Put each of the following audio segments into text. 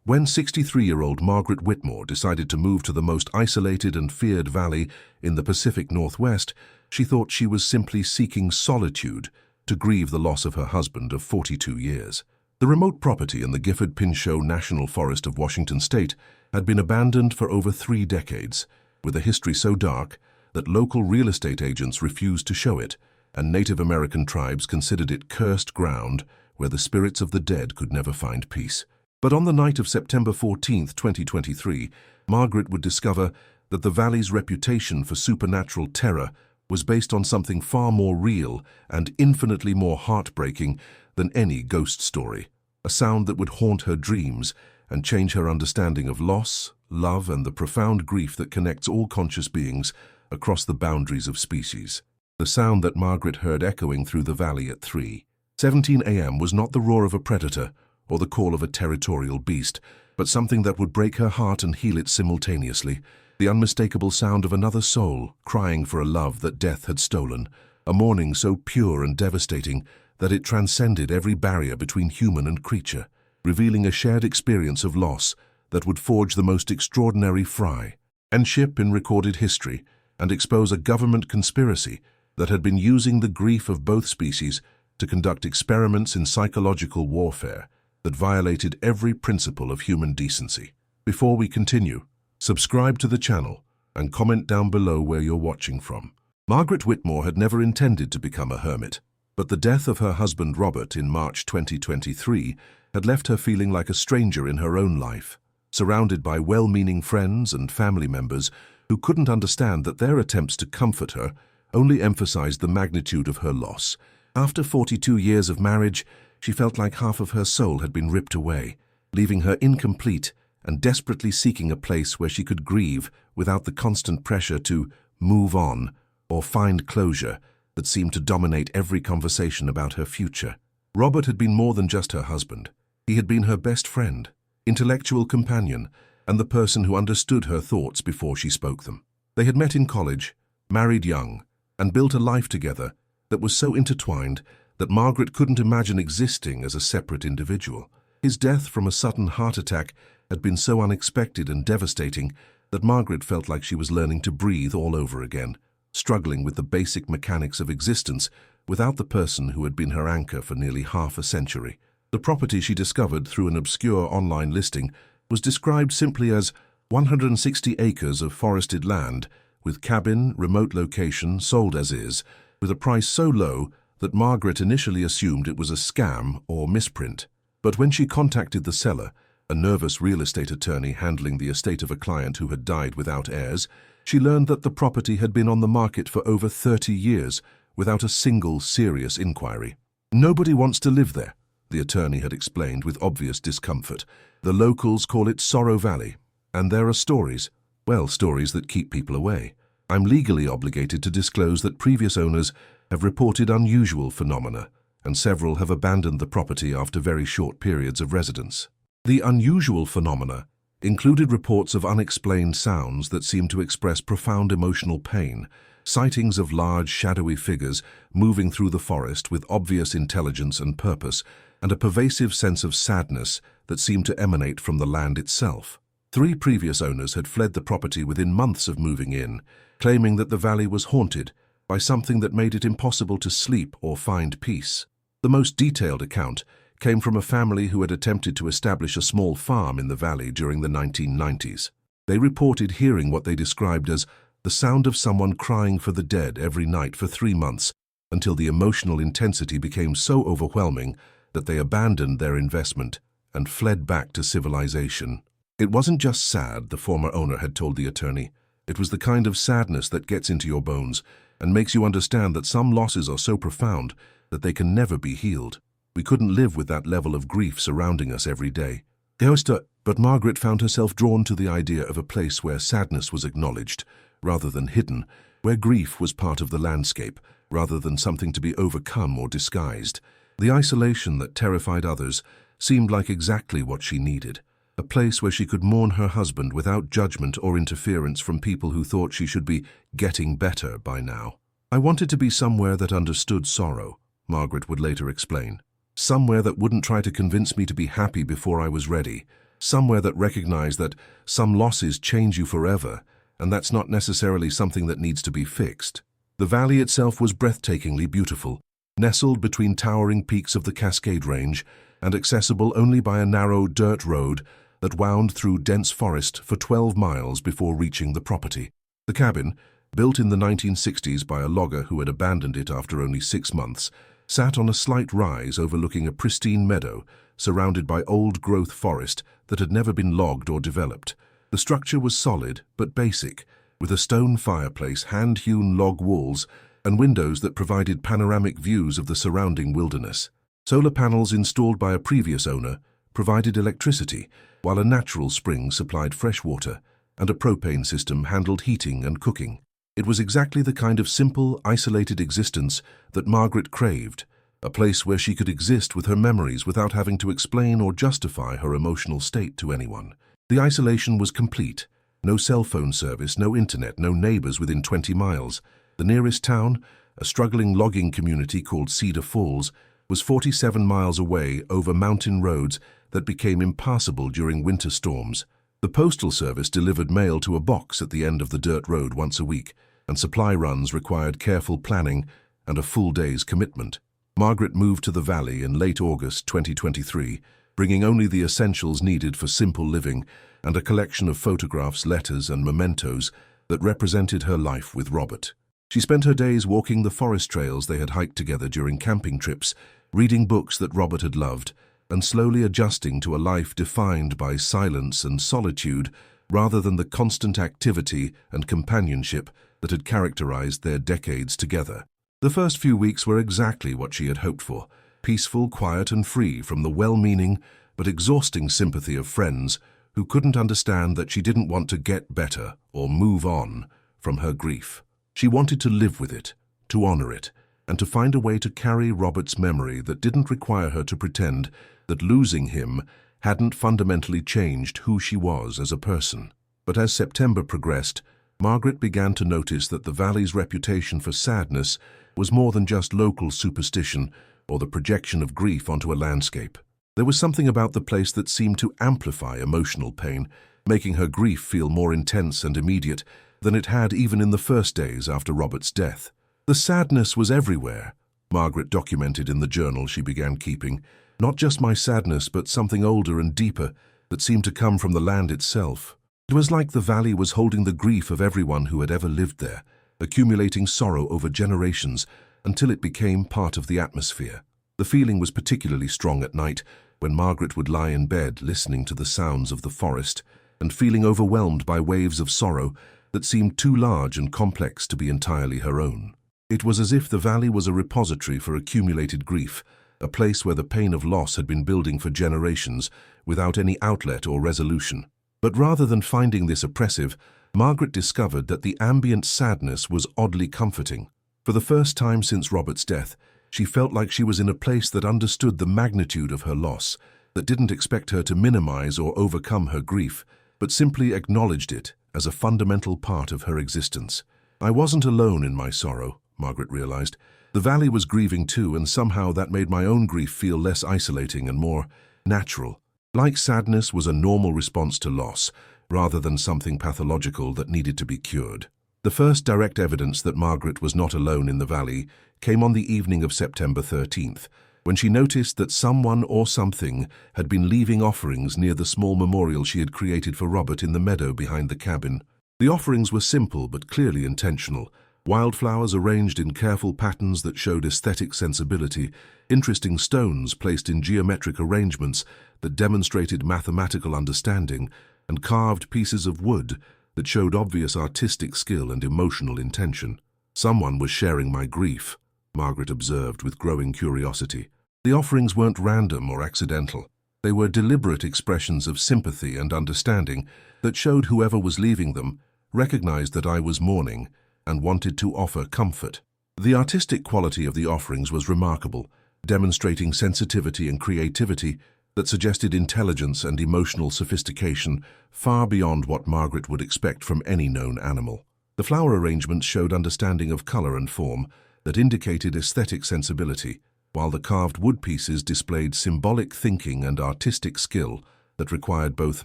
When 63-year-old Margaret Whitmore decided to move to the most isolated and feared valley in the Pacific Northwest, she thought she was simply seeking solitude to grieve the loss of her husband of 42 years. The remote property in the Gifford-Pinchot National Forest of Washington State had been abandoned for over 3 decades, with a history so dark that local real estate agents refused to show it, and Native American tribes considered it cursed ground where the spirits of the dead could never find peace. But on the night of September 14, 2023, Margaret would discover that the valley's reputation for supernatural terror was based on something far more real and infinitely more heartbreaking than any ghost story, a sound that would haunt her dreams and change her understanding of loss, love, and the profound grief that connects all conscious beings across the boundaries of species. The sound that Margaret heard echoing through the valley at 3:17 a.m. was not the roar of a predator or the call of a territorial beast, but something that would break her heart and heal it simultaneously. The unmistakable sound of another soul crying for a love that death had stolen, a mourning so pure and devastating that it transcended every barrier between human and creature, revealing a shared experience of loss that would forge the most extraordinary friendship in recorded history and expose a government conspiracy that had been using the grief of both species to conduct experiments in psychological warfare that violated every principle of human decency. Before we continue, subscribe to the channel and comment down below where you're watching from. Margaret Whitmore had never intended to become a hermit, but the death of her husband Robert in March 2023 had left her feeling like a stranger in her own life, surrounded by well-meaning friends and family members who couldn't understand that their attempts to comfort her only emphasized the magnitude of her loss. After 42 years of marriage, she felt like half of her soul had been ripped away, leaving her incomplete and desperately seeking a place where she could grieve without the constant pressure to move on or find closure that seemed to dominate every conversation about her future. Robert had been more than just her husband. He had been her best friend, intellectual companion, and the person who understood her thoughts before she spoke them. They had met in college, married young, and built a life together that was so intertwined that Margaret couldn't imagine existing as a separate individual. His death from a sudden heart attack had been so unexpected and devastating that Margaret felt like she was learning to breathe all over again, struggling with the basic mechanics of existence without the person who had been her anchor for nearly half a century. The property she discovered through an obscure online listing was described simply as 160 acres of forested land with cabin, remote location, sold as is, with a price so low that Margaret initially assumed it was a scam or misprint. But when she contacted the seller, a nervous real estate attorney handling the estate of a client who had died without heirs, she learned that the property had been on the market for over 30 years without a single serious inquiry. "Nobody wants to live there," the attorney had explained with obvious discomfort. "The locals call it Sorrow Valley, and there are stories, well, stories that keep people away. I'm legally obligated to disclose that previous owners have reported unusual phenomena, and several have abandoned the property after very short periods of residence." The unusual phenomena included reports of unexplained sounds that seemed to express profound emotional pain, sightings of large, shadowy figures moving through the forest with obvious intelligence and purpose, and a pervasive sense of sadness that seemed to emanate from the land itself. 3 previous owners had fled the property within months of moving in, claiming that the valley was haunted by something that made it impossible to sleep or find peace. The most detailed account came from a family who had attempted to establish a small farm in the valley during the 1990s. They reported hearing what they described as the sound of someone crying for the dead every night for 3 months, until the emotional intensity became so overwhelming that they abandoned their investment and fled back to civilization. It wasn't just sad, the former owner had told the attorney. It was the kind of sadness that gets into your bones and makes you understand that some losses are so profound that they can never be healed. We couldn't live with that level of grief surrounding us every day. But Margaret found herself drawn to the idea of a place where sadness was acknowledged rather than hidden, where grief was part of the landscape rather than something to be overcome or disguised. The isolation that terrified others seemed like exactly what she needed, a place where she could mourn her husband without judgment or interference from people who thought she should be getting better by now. "I wanted to be somewhere that understood sorrow," Margaret would later explain. "Somewhere that wouldn't try to convince me to be happy before I was ready. somewhere that recognized that some losses change you forever, and that's not necessarily something that needs to be fixed. The valley itself was breathtakingly beautiful, nestled between towering peaks of the Cascade Range and accessible only by a narrow dirt road that wound through dense forest for 12 miles before reaching the property. The cabin, built in the 1960s by a logger who had abandoned it after only 6 months, sat on a slight rise overlooking a pristine meadow surrounded by old-growth forest that had never been logged or developed. The structure was solid but basic, with a stone fireplace, hand-hewn log walls, and windows that provided panoramic views of the surrounding wilderness. Solar panels installed by a previous owner provided electricity, while a natural spring supplied fresh water, and a propane system handled heating and cooking. It was exactly the kind of simple, isolated existence that Margaret craved, a place where she could exist with her memories without having to explain or justify her emotional state to anyone. The isolation was complete. No cell phone service, no internet, no neighbors within 20 miles. The nearest town, a struggling logging community called Cedar Falls, was 47 miles away over mountain roads that became impassable during winter storms. The postal service delivered mail to a box at the end of the dirt road once a week, and supply runs required careful planning and a full day's commitment. Margaret moved to the valley in late August 2023, bringing only the essentials needed for simple living and a collection of photographs, letters, and mementos that represented her life with Robert. She spent her days walking the forest trails they had hiked together during camping trips, reading books that Robert had loved, and slowly adjusting to a life defined by silence and solitude rather than the constant activity and companionship that had characterized their decades together. The first few weeks were exactly what she had hoped for, peaceful, quiet, and free from the well-meaning but exhausting sympathy of friends who couldn't understand that she didn't want to get better or move on from her grief. She wanted to live with it, to honor it, and to find a way to carry Robert's memory that didn't require her to pretend that losing him hadn't fundamentally changed who she was as a person. But as September progressed, Margaret began to notice that the valley's reputation for sadness was more than just local superstition or the projection of grief onto a landscape. There was something about the place that seemed to amplify emotional pain, making her grief feel more intense and immediate than it had even in the first days after Robert's death. The sadness was everywhere, Margaret documented in the journal she began keeping. Not just my sadness, but something older and deeper that seemed to come from the land itself. It was like the valley was holding the grief of everyone who had ever lived there, accumulating sorrow over generations until it became part of the atmosphere. The feeling was particularly strong at night, when Margaret would lie in bed listening to the sounds of the forest and feeling overwhelmed by waves of sorrow that seemed too large and complex to be entirely her own. It was as if the valley was a repository for accumulated grief, a place where the pain of loss had been building for generations without any outlet or resolution. But rather than finding this oppressive, Margaret discovered that the ambient sadness was oddly comforting. For the first time since Robert's death, she felt like she was in a place that understood the magnitude of her loss, that didn't expect her to minimize or overcome her grief, but simply acknowledged it as a fundamental part of her existence. I wasn't alone in my sorrow, Margaret realized. The valley was grieving too, and somehow that made my own grief feel less isolating and more natural. Like sadness was a normal response to loss, rather than something pathological that needed to be cured. The first direct evidence that Margaret was not alone in the valley came on the evening of September 13th, when she noticed that someone or something had been leaving offerings near the small memorial she had created for Robert in the meadow behind the cabin. The offerings were simple but clearly intentional. Wildflowers arranged in careful patterns that showed aesthetic sensibility, interesting stones placed in geometric arrangements that demonstrated mathematical understanding, and carved pieces of wood that showed obvious artistic skill and emotional intention. Someone was sharing my grief, Margaret observed with growing curiosity. The offerings weren't random or accidental. They were deliberate expressions of sympathy and understanding that showed whoever was leaving them recognized that I was mourning and wanted to offer comfort. The artistic quality of the offerings was remarkable, demonstrating sensitivity and creativity that suggested intelligence and emotional sophistication far beyond what Margaret would expect from any known animal. The flower arrangements showed understanding of color and form that indicated aesthetic sensibility, while the carved wood pieces displayed symbolic thinking and artistic skill that required both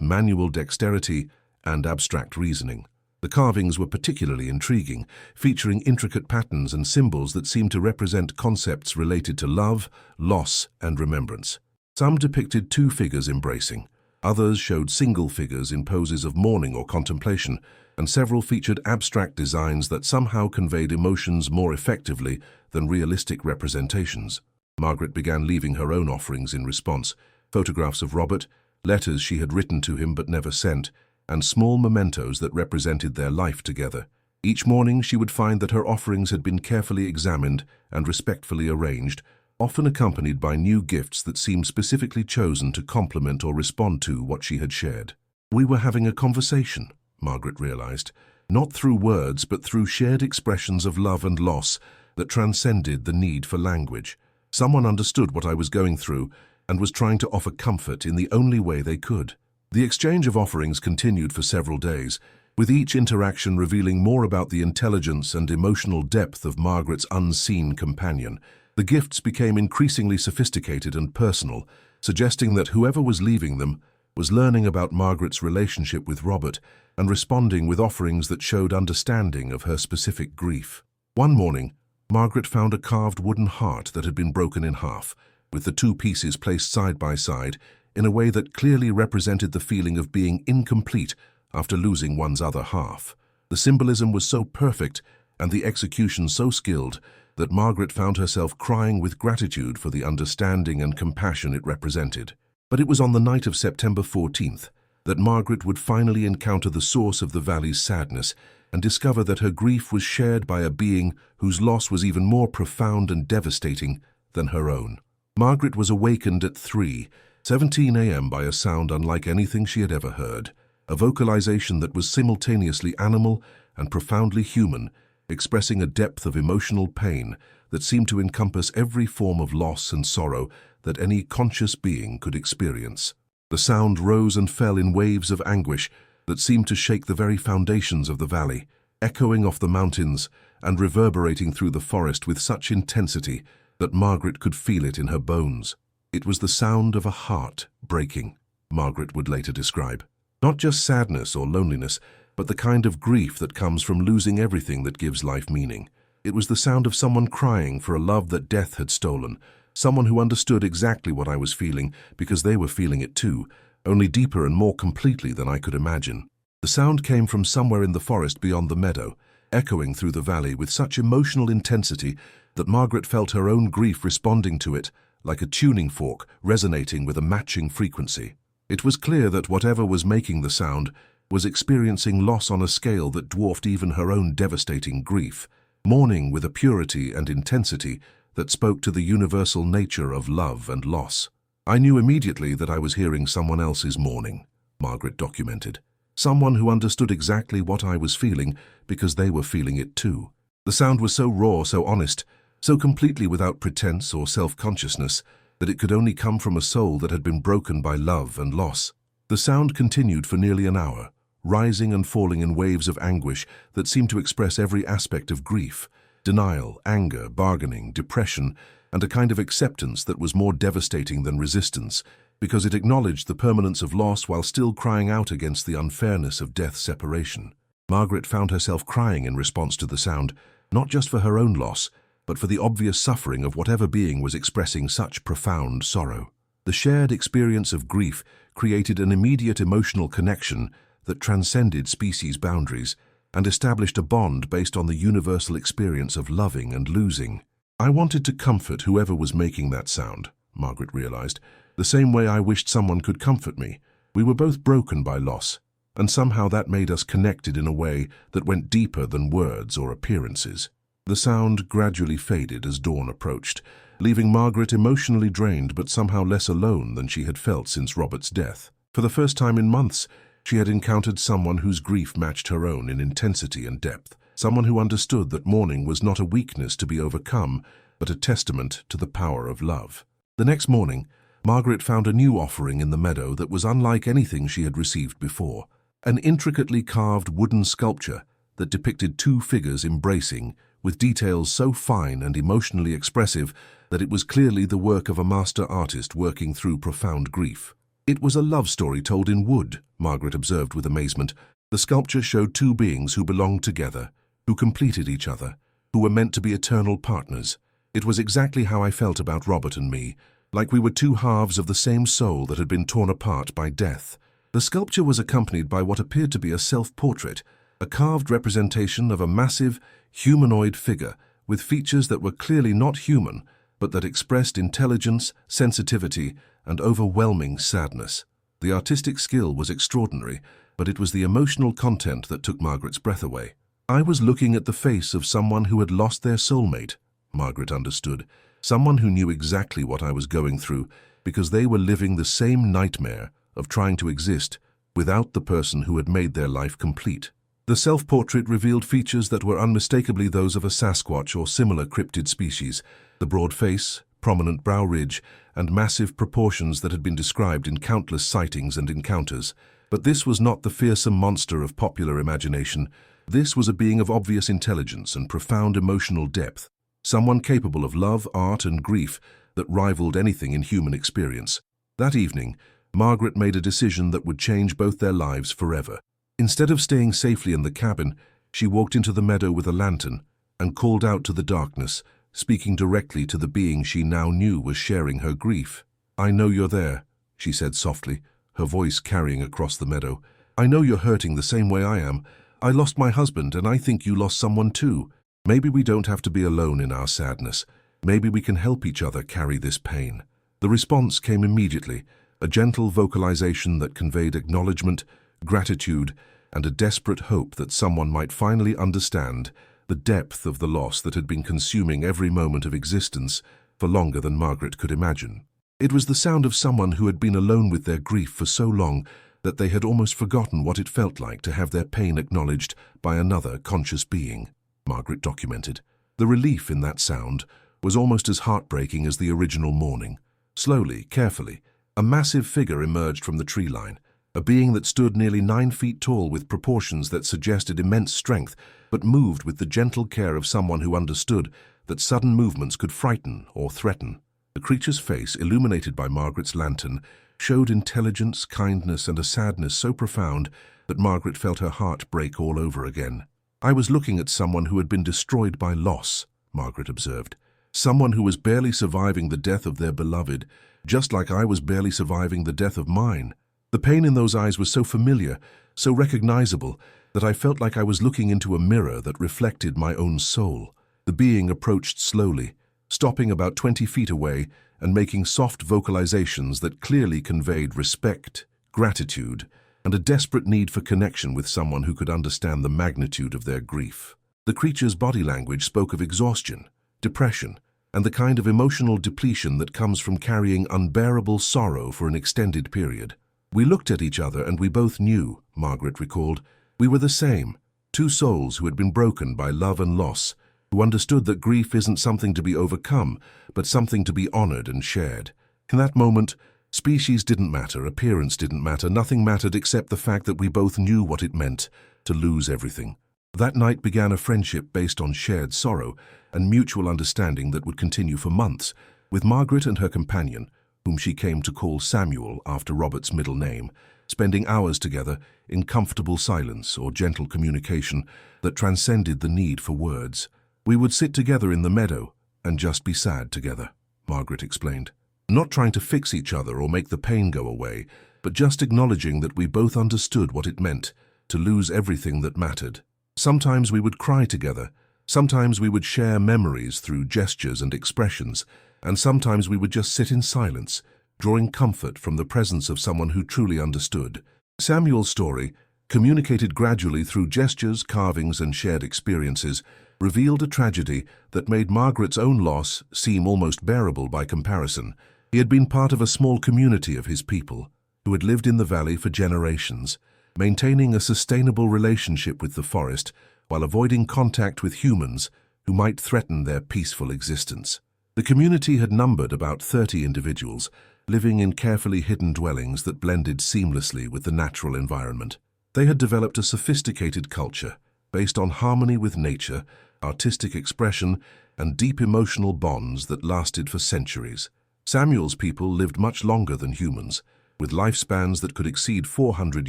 manual dexterity and abstract reasoning. The carvings were particularly intriguing, featuring intricate patterns and symbols that seemed to represent concepts related to love, loss, and remembrance. Some depicted two figures embracing, others showed single figures in poses of mourning or contemplation, and several featured abstract designs that somehow conveyed emotions more effectively than realistic representations. Margaret began leaving her own offerings in response: photographs of Robert, letters she had written to him but never sent, and small mementos that represented their life together. Each morning she would find that her offerings had been carefully examined and respectfully arranged, often accompanied by new gifts that seemed specifically chosen to complement or respond to what she had shared. We were having a conversation, Margaret realized, not through words but through shared expressions of love and loss that transcended the need for language. Someone understood what I was going through and was trying to offer comfort in the only way they could. The exchange of offerings continued for several days, with each interaction revealing more about the intelligence and emotional depth of Margaret's unseen companion. The gifts became increasingly sophisticated and personal, suggesting that whoever was leaving them was learning about Margaret's relationship with Robert and responding with offerings that showed understanding of her specific grief. One morning, Margaret found a carved wooden heart that had been broken in half, with the two pieces placed side by side in a way that clearly represented the feeling of being incomplete after losing one's other half. The symbolism was so perfect and the execution so skilled that Margaret found herself crying with gratitude for the understanding and compassion it represented. But it was on the night of September 14th that Margaret would finally encounter the source of the valley's sadness and discover that her grief was shared by a being whose loss was even more profound and devastating than her own. Margaret was awakened at 3:17 a.m. by a sound unlike anything she had ever heard, a vocalization that was simultaneously animal and profoundly human, expressing a depth of emotional pain that seemed to encompass every form of loss and sorrow that any conscious being could experience. The sound rose and fell in waves of anguish that seemed to shake the very foundations of the valley, echoing off the mountains and reverberating through the forest with such intensity that Margaret could feel it in her bones. It was the sound of a heart breaking, Margaret would later describe. Not just sadness or loneliness, but the kind of grief that comes from losing everything that gives life meaning. It was the sound of someone crying for a love that death had stolen, someone who understood exactly what I was feeling because they were feeling it too, only deeper and more completely than I could imagine. The sound came from somewhere in the forest beyond the meadow, echoing through the valley with such emotional intensity that Margaret felt her own grief responding to it, like a tuning fork resonating with a matching frequency. It was clear that whatever was making the sound was experiencing loss on a scale that dwarfed even her own devastating grief, mourning with a purity and intensity that spoke to the universal nature of love and loss. I knew immediately that I was hearing someone else's mourning, Margaret documented. Someone who understood exactly what I was feeling because they were feeling it too. The sound was so raw, so honest, so completely without pretense or self-consciousness that it could only come from a soul that had been broken by love and loss. The sound continued for nearly an hour, rising and falling in waves of anguish that seemed to express every aspect of grief, denial, anger, bargaining, depression, and a kind of acceptance that was more devastating than resistance, because it acknowledged the permanence of loss while still crying out against the unfairness of death's separation. Margaret found herself crying in response to the sound, not just for her own loss, but for the obvious suffering of whatever being was expressing such profound sorrow. The shared experience of grief created an immediate emotional connection that transcended species boundaries and established a bond based on the universal experience of loving and losing. I wanted to comfort whoever was making that sound, Margaret realized, the same way I wished someone could comfort me. We were both broken by loss, and somehow that made us connected in a way that went deeper than words or appearances. The sound gradually faded as dawn approached, leaving Margaret emotionally drained but somehow less alone than she had felt since Robert's death. For the first time in months, she had encountered someone whose grief matched her own in intensity and depth, someone who understood that mourning was not a weakness to be overcome, but a testament to the power of love. The next morning, Margaret found a new offering in the meadow that was unlike anything she had received before, an intricately carved wooden sculpture that depicted two figures embracing, with details so fine and emotionally expressive that it was clearly the work of a master artist working through profound grief. It was a love story told in wood, Margaret observed with amazement. The sculpture showed two beings who belonged together, who completed each other, who were meant to be eternal partners. It was exactly how I felt about Robert and me, like we were two halves of the same soul that had been torn apart by death. The sculpture was accompanied by what appeared to be a self-portrait, a carved representation of a massive, humanoid figure with features that were clearly not human, but that expressed intelligence, sensitivity, and overwhelming sadness. The artistic skill was extraordinary, but it was the emotional content that took Margaret's breath away. I was looking at the face of someone who had lost their soulmate, Margaret understood, someone who knew exactly what I was going through because they were living the same nightmare of trying to exist without the person who had made their life complete. The self-portrait revealed features that were unmistakably those of a Sasquatch or similar cryptid species, the broad face, prominent brow ridge, and massive proportions that had been described in countless sightings and encounters. But this was not the fearsome monster of popular imagination. This was a being of obvious intelligence and profound emotional depth, someone capable of love, art, and grief that rivaled anything in human experience. That evening, Margaret made a decision that would change both their lives forever. Instead of staying safely in the cabin, she walked into the meadow with a lantern and called out to the darkness, speaking directly to the being she now knew was sharing her grief. "I know you're there," she said softly, her voice carrying across the meadow. "I know you're hurting the same way I am. I lost my husband, and I think you lost someone too. Maybe we don't have to be alone in our sadness. Maybe we can help each other carry this pain." The response came immediately, a gentle vocalization that conveyed acknowledgement, gratitude, and a desperate hope that someone might finally understand the depth of the loss that had been consuming every moment of existence for longer than Margaret could imagine. It was the sound of someone who had been alone with their grief for so long that they had almost forgotten what it felt like to have their pain acknowledged by another conscious being, Margaret documented. The relief in that sound was almost as heartbreaking as the original mourning. Slowly, carefully, a massive figure emerged from the tree line, a being that stood nearly 9 feet tall with proportions that suggested immense strength, but moved with the gentle care of someone who understood that sudden movements could frighten or threaten. The creature's face, illuminated by Margaret's lantern, showed intelligence, kindness, and a sadness so profound that Margaret felt her heart break all over again. "I was looking at someone who had been destroyed by loss," Margaret observed. "Someone who was barely surviving the death of their beloved, just like I was barely surviving the death of mine. The pain in those eyes was so familiar, so recognizable, that I felt like I was looking into a mirror that reflected my own soul." The being approached slowly, stopping about 20 feet away and making soft vocalizations that clearly conveyed respect, gratitude, and a desperate need for connection with someone who could understand the magnitude of their grief. The creature's body language spoke of exhaustion, depression, and the kind of emotional depletion that comes from carrying unbearable sorrow for an extended period. "We looked at each other and we both knew," Margaret recalled. "We were the same, two souls who had been broken by love and loss, who understood that grief isn't something to be overcome, but something to be honored and shared. In that moment, species didn't matter, appearance didn't matter, nothing mattered except the fact that we both knew what it meant to lose everything. That night began a friendship based on shared sorrow and mutual understanding that would continue for months, with Margaret and her companion, whom she came to call Samuel after Robert's middle name, spending hours together in comfortable silence or gentle communication that transcended the need for words. "We would sit together in the meadow and just be sad together," Margaret explained. "Not trying to fix each other or make the pain go away, but just acknowledging that we both understood what it meant to lose everything that mattered. Sometimes we would cry together, sometimes we would share memories through gestures and expressions, and sometimes we would just sit in silence, drawing comfort from the presence of someone who truly understood." Samuel's story, communicated gradually through gestures, carvings, and shared experiences, revealed a tragedy that made Margaret's own loss seem almost bearable by comparison. He had been part of a small community of his people, who had lived in the valley for generations, maintaining a sustainable relationship with the forest while avoiding contact with humans who might threaten their peaceful existence. The community had numbered about 30 individuals, living in carefully hidden dwellings that blended seamlessly with the natural environment. They had developed a sophisticated culture based on harmony with nature, artistic expression, and deep emotional bonds that lasted for centuries. Samuel's people lived much longer than humans, with lifespans that could exceed 400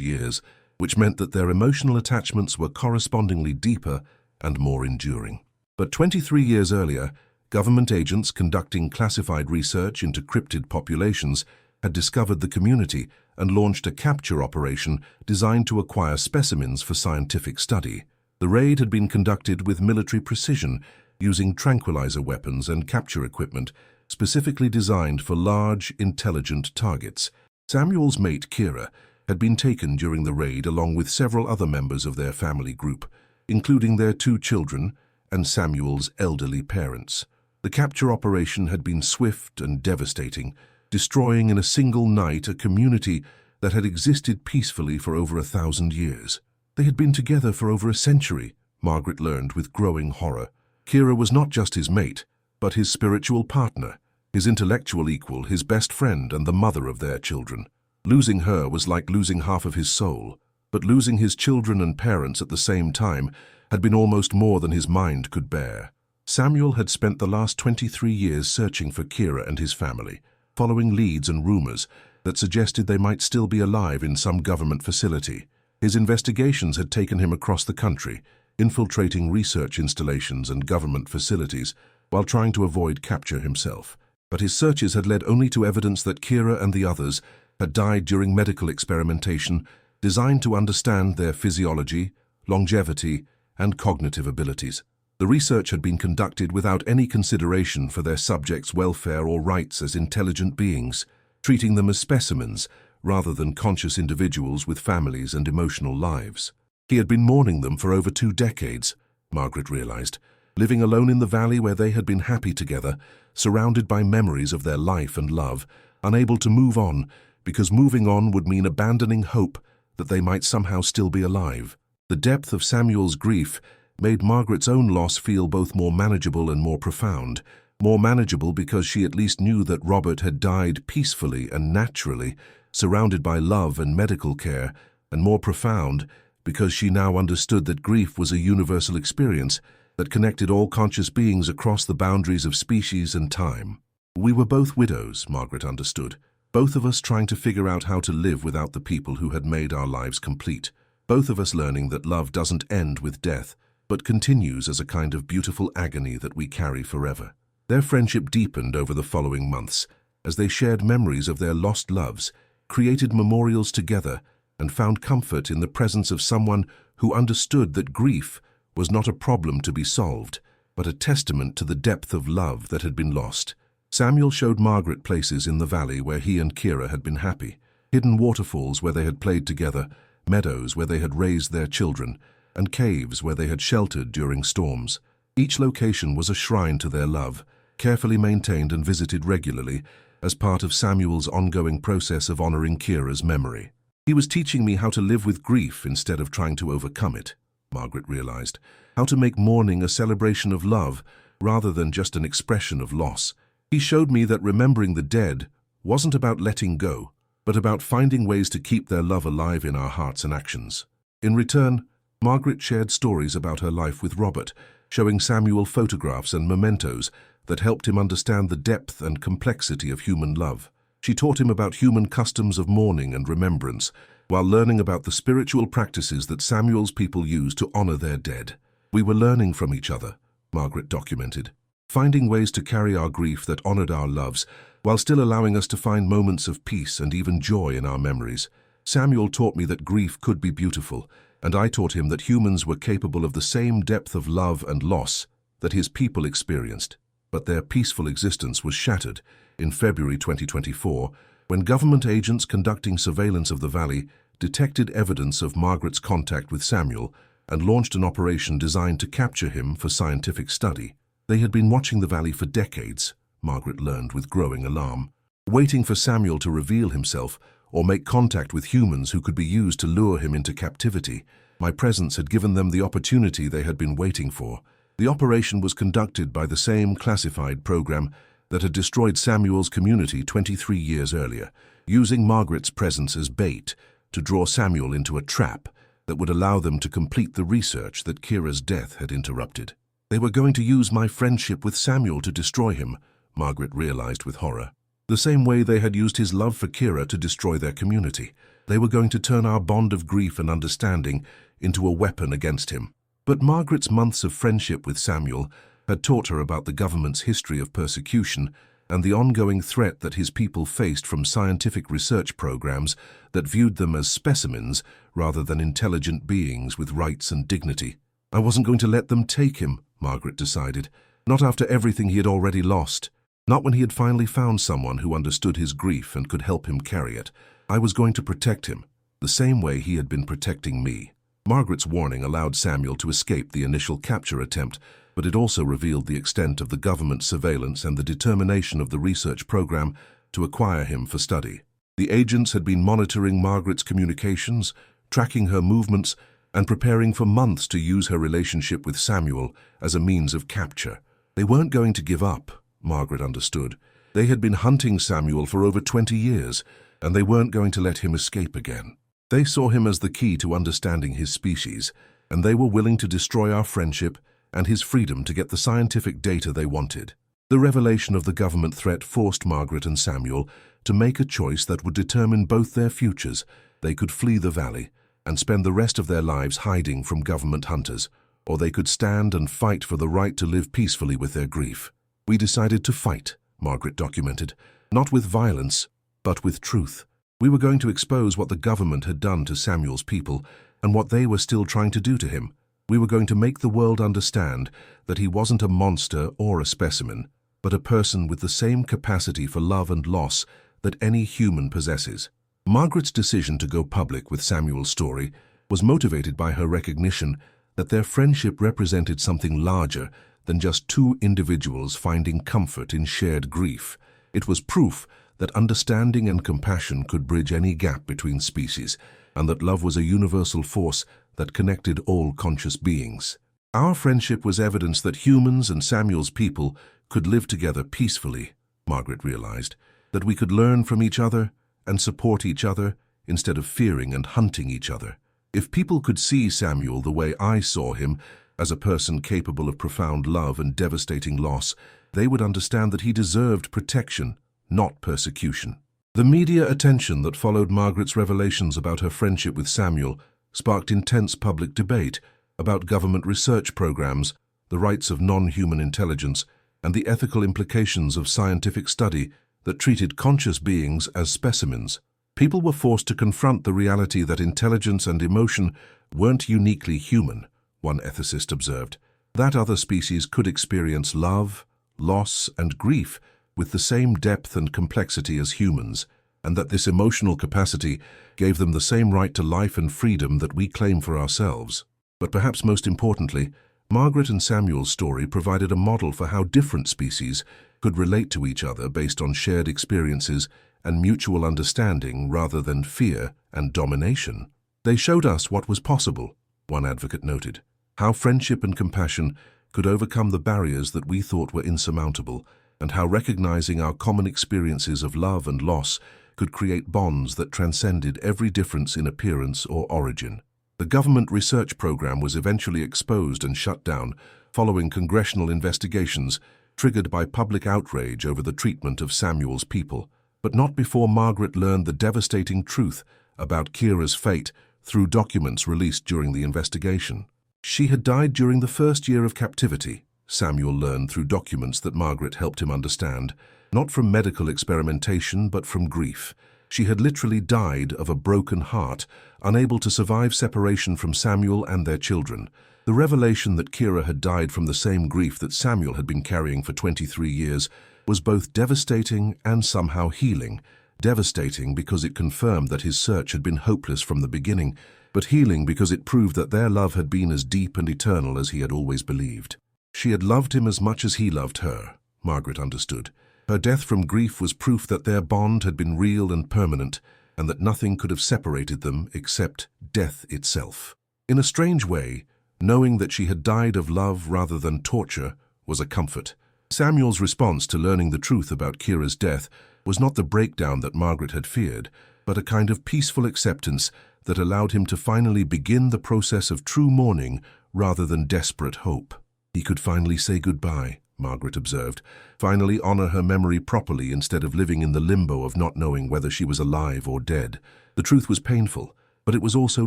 years, which meant that their emotional attachments were correspondingly deeper and more enduring. But 23 years earlier, government agents conducting classified research into cryptid populations had discovered the community and launched a capture operation designed to acquire specimens for scientific study. The raid had been conducted with military precision, using tranquilizer weapons and capture equipment specifically designed for large, intelligent targets. Samuel's mate, Kira, had been taken during the raid along with several other members of their family group, including their 2 children and Samuel's elderly parents. The capture operation had been swift and devastating, destroying in a single night a community that had existed peacefully for over 1,000 years. They had been together for over a century, Margaret learned with growing horror. Kira was not just his mate, but his spiritual partner, his intellectual equal, his best friend, and the mother of their children. Losing her was like losing half of his soul, but losing his children and parents at the same time had been almost more than his mind could bear. Samuel had spent the last 23 years searching for Kira and his family, following leads and rumors that suggested they might still be alive in some government facility. His investigations had taken him across the country, infiltrating research installations and government facilities while trying to avoid capture himself. But his searches had led only to evidence that Kira and the others had died during medical experimentation designed to understand their physiology, longevity, and cognitive abilities. The research had been conducted without any consideration for their subjects' welfare or rights as intelligent beings, treating them as specimens rather than conscious individuals with families and emotional lives. He had been mourning them for over 2 decades, Margaret realized, living alone in the valley where they had been happy together, surrounded by memories of their life and love, unable to move on because moving on would mean abandoning hope that they might somehow still be alive. The depth of Samuel's grief made Margaret's own loss feel both more manageable and more profound. More manageable because she at least knew that Robert had died peacefully and naturally, surrounded by love and medical care, and more profound because she now understood that grief was a universal experience that connected all conscious beings across the boundaries of species and time. We were both widows, Margaret understood, both of us trying to figure out how to live without the people who had made our lives complete, both of us learning that love doesn't end with death, but continues as a kind of beautiful agony that we carry forever. Their friendship deepened over the following months as they shared memories of their lost loves, created memorials together, and found comfort in the presence of someone who understood that grief was not a problem to be solved, but a testament to the depth of love that had been lost. Samuel showed Margaret places in the valley where he and Kira had been happy, hidden waterfalls where they had played together, meadows where they had raised their children, and caves where they had sheltered during storms. Each location was a shrine to their love, carefully maintained and visited regularly as part of Samuel's ongoing process of honoring Kira's memory. He was teaching me how to live with grief instead of trying to overcome it, Margaret realized, how to make mourning a celebration of love rather than just an expression of loss. He showed me that remembering the dead wasn't about letting go, but about finding ways to keep their love alive in our hearts and actions. In return, Margaret shared stories about her life with Robert, showing Samuel photographs and mementos that helped him understand the depth and complexity of human love. She taught him about human customs of mourning and remembrance, while learning about the spiritual practices that Samuel's people used to honor their dead. We were learning from each other, Margaret documented, finding ways to carry our grief that honored our loves, while still allowing us to find moments of peace and even joy in our memories. Samuel taught me that grief could be beautiful, and I taught him that humans were capable of the same depth of love and loss that his people experienced. But their peaceful existence was shattered in February 2024 when government agents conducting surveillance of the valley detected evidence of Margaret's contact with Samuel and launched an operation designed to capture him for scientific study. They had been watching the valley for decades, Margaret learned with growing alarm, waiting for Samuel to reveal himself or make contact with humans who could be used to lure him into captivity. My presence had given them the opportunity they had been waiting for. The operation was conducted by the same classified program that had destroyed Samuel's community 23 years earlier, using Margaret's presence as bait to draw Samuel into a trap that would allow them to complete the research that Kira's death had interrupted. They were going to use my friendship with Samuel to destroy him, Margaret realized with horror. the same way they had used his love for Kira to destroy their community. They were going to turn our bond of grief and understanding into a weapon against him. But Margaret's months of friendship with Samuel had taught her about the government's history of persecution and the ongoing threat that his people faced from scientific research programs that viewed them as specimens rather than intelligent beings with rights and dignity. I wasn't going to let them take him, Margaret decided. Not after everything he had already lost. Not when he had finally found someone who understood his grief and could help him carry it. I was going to protect him, the same way he had been protecting me. Margaret's warning allowed Samuel to escape the initial capture attempt, but it also revealed the extent of the government's surveillance and the determination of the research program to acquire him for study. The agents had been monitoring Margaret's communications, tracking her movements, and preparing for months to use her relationship with Samuel as a means of capture. They weren't going to give up, Margaret understood. They had been hunting Samuel for over 20 years, and they weren't going to let him escape again. They saw him as the key to understanding his species, and they were willing to destroy our friendship and his freedom to get the scientific data they wanted. The revelation of the government threat forced Margaret and Samuel to make a choice that would determine both their futures. They could flee the valley and spend the rest of their lives hiding from government hunters, or they could stand and fight for the right to live peacefully with their grief. We decided to fight, Margaret documented, not with violence, but with truth. We were going to expose what the government had done to Samuel's people and what they were still trying to do to him. We were going to make the world understand that he wasn't a monster or a specimen, but a person with the same capacity for love and loss that any human possesses. Margaret's decision to go public with Samuel's story was motivated by her recognition that their friendship represented something larger than just two individuals finding comfort in shared grief. It was proof that understanding and compassion could bridge any gap between species, and that love was a universal force that connected all conscious beings. Our friendship was evidence that humans and Samuel's people could live together peacefully, Margaret realized, that we could learn from each other and support each other instead of fearing and hunting each other. If people could see Samuel the way I saw him, as a person capable of profound love and devastating loss, they would understand that he deserved protection, not persecution. The media attention that followed Margaret's revelations about her friendship with Samuel sparked intense public debate about government research programs, the rights of non-human intelligence, and the ethical implications of scientific study that treated conscious beings as specimens. People were forced to confront the reality that intelligence and emotion weren't uniquely human, one ethicist observed. That other species could experience love, loss, and grief with the same depth and complexity as humans, and that this emotional capacity gave them the same right to life and freedom that we claim for ourselves. But perhaps most importantly, Margaret and Samuel's story provided a model for how different species could relate to each other based on shared experiences and mutual understanding rather than fear and domination. They showed us what was possible, one advocate noted, how friendship and compassion could overcome the barriers that we thought were insurmountable, and how recognizing our common experiences of love and loss could create bonds that transcended every difference in appearance or origin. The government research program was eventually exposed and shut down following congressional investigations triggered by public outrage over the treatment of Samuel's people, but not before Margaret learned the devastating truth about Kira's fate through documents released during the investigation. She had died during the first year of captivity, Samuel learned through documents that Margaret helped him understand, not from medical experimentation but from grief. She had literally died of a broken heart, unable to survive separation from Samuel and their children. The revelation that Kira had died from the same grief that Samuel had been carrying for 23 years was both devastating and somehow healing. Devastating because it confirmed that his search had been hopeless from the beginning, but healing because it proved that their love had been as deep and eternal as he had always believed. She had loved him as much as he loved her, Margaret understood. Her death from grief was proof that their bond had been real and permanent, and that nothing could have separated them except death itself. In a strange way, knowing that she had died of love rather than torture was a comfort. Samuel's response to learning the truth about Kira's death was not the breakdown that Margaret had feared, but a kind of peaceful acceptance that allowed him to finally begin the process of true mourning rather than desperate hope. He could finally say goodbye, Margaret observed. Finally honor her memory properly instead of living in the limbo of not knowing whether she was alive or dead. The truth was painful, but it was also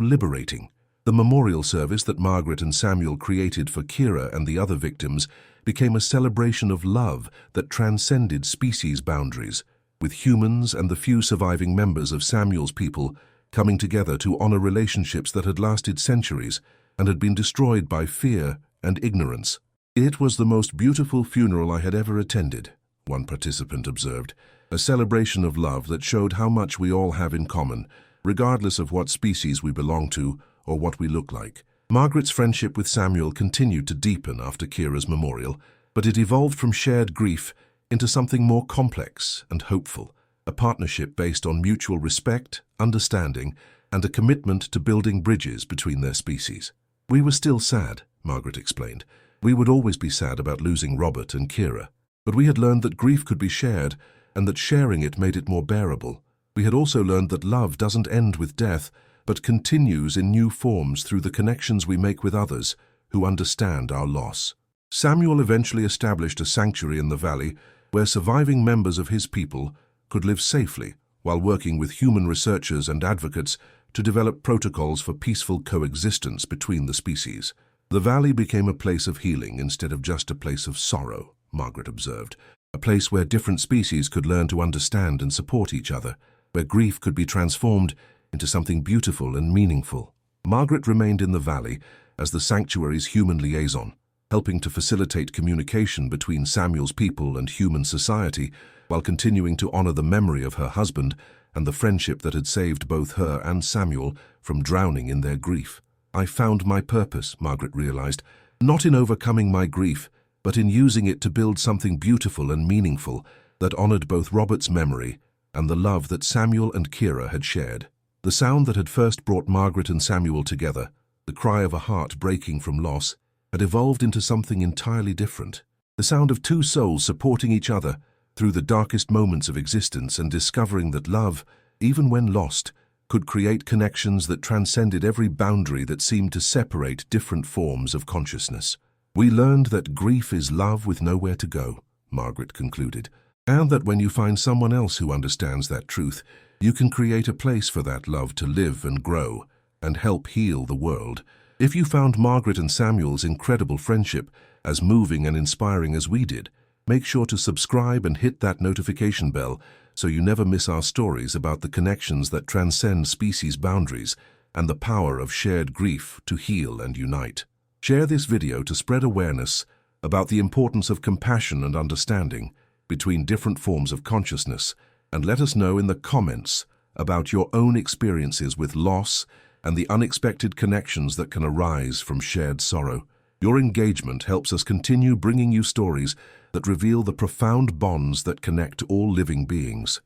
liberating. The memorial service that Margaret and Samuel created for Kira and the other victims became a celebration of love that transcended species boundaries, with humans and the few surviving members of Samuel's people coming together to honor relationships that had lasted centuries and had been destroyed by fear and ignorance. "It was the most beautiful funeral I had ever attended," one participant observed, "a celebration of love that showed how much we all have in common, regardless of what species we belong to or what we look like." Margaret's friendship with Samuel continued to deepen after Kira's memorial, but it evolved from shared grief into something more complex and hopeful, a partnership based on mutual respect, understanding, and a commitment to building bridges between their species. "We were still sad," Margaret explained. "We would always be sad about losing Robert and Kira, but we had learned that grief could be shared and that sharing it made it more bearable. We had also learned that love doesn't end with death, but continues in new forms through the connections we make with others who understand our loss." Samuel eventually established a sanctuary in the valley where surviving members of his people could live safely while working with human researchers and advocates to develop protocols for peaceful coexistence between the species. "The valley became a place of healing instead of just a place of sorrow," Margaret observed, "a place where different species could learn to understand and support each other, where grief could be transformed into something beautiful and meaningful." Margaret remained in the valley as the sanctuary's human liaison, helping to facilitate communication between Samuel's people and human society while continuing to honor the memory of her husband and the friendship that had saved both her and Samuel from drowning in their grief. "I found my purpose," Margaret realized, "not in overcoming my grief, but in using it to build something beautiful and meaningful that honored both Robert's memory and the love that Samuel and Kira had shared." The sound that had first brought Margaret and Samuel together, the cry of a heart breaking from loss, had evolved into something entirely different. The sound of two souls supporting each other through the darkest moments of existence and discovering that love, even when lost, could create connections that transcended every boundary that seemed to separate different forms of consciousness. "We learned that grief is love with nowhere to go," Margaret concluded, "and that when you find someone else who understands that truth, you can create a place for that love to live and grow and help heal the world." If you found Margaret and Samuel's incredible friendship as moving and inspiring as we did, make sure to subscribe and hit that notification bell so you never miss our stories about the connections that transcend species boundaries and the power of shared grief to heal and unite. Share this video to spread awareness about the importance of compassion and understanding between different forms of consciousness, and let us know in the comments about your own experiences with loss and the unexpected connections that can arise from shared sorrow. Your engagement helps us continue bringing you stories that reveal the profound bonds that connect all living beings.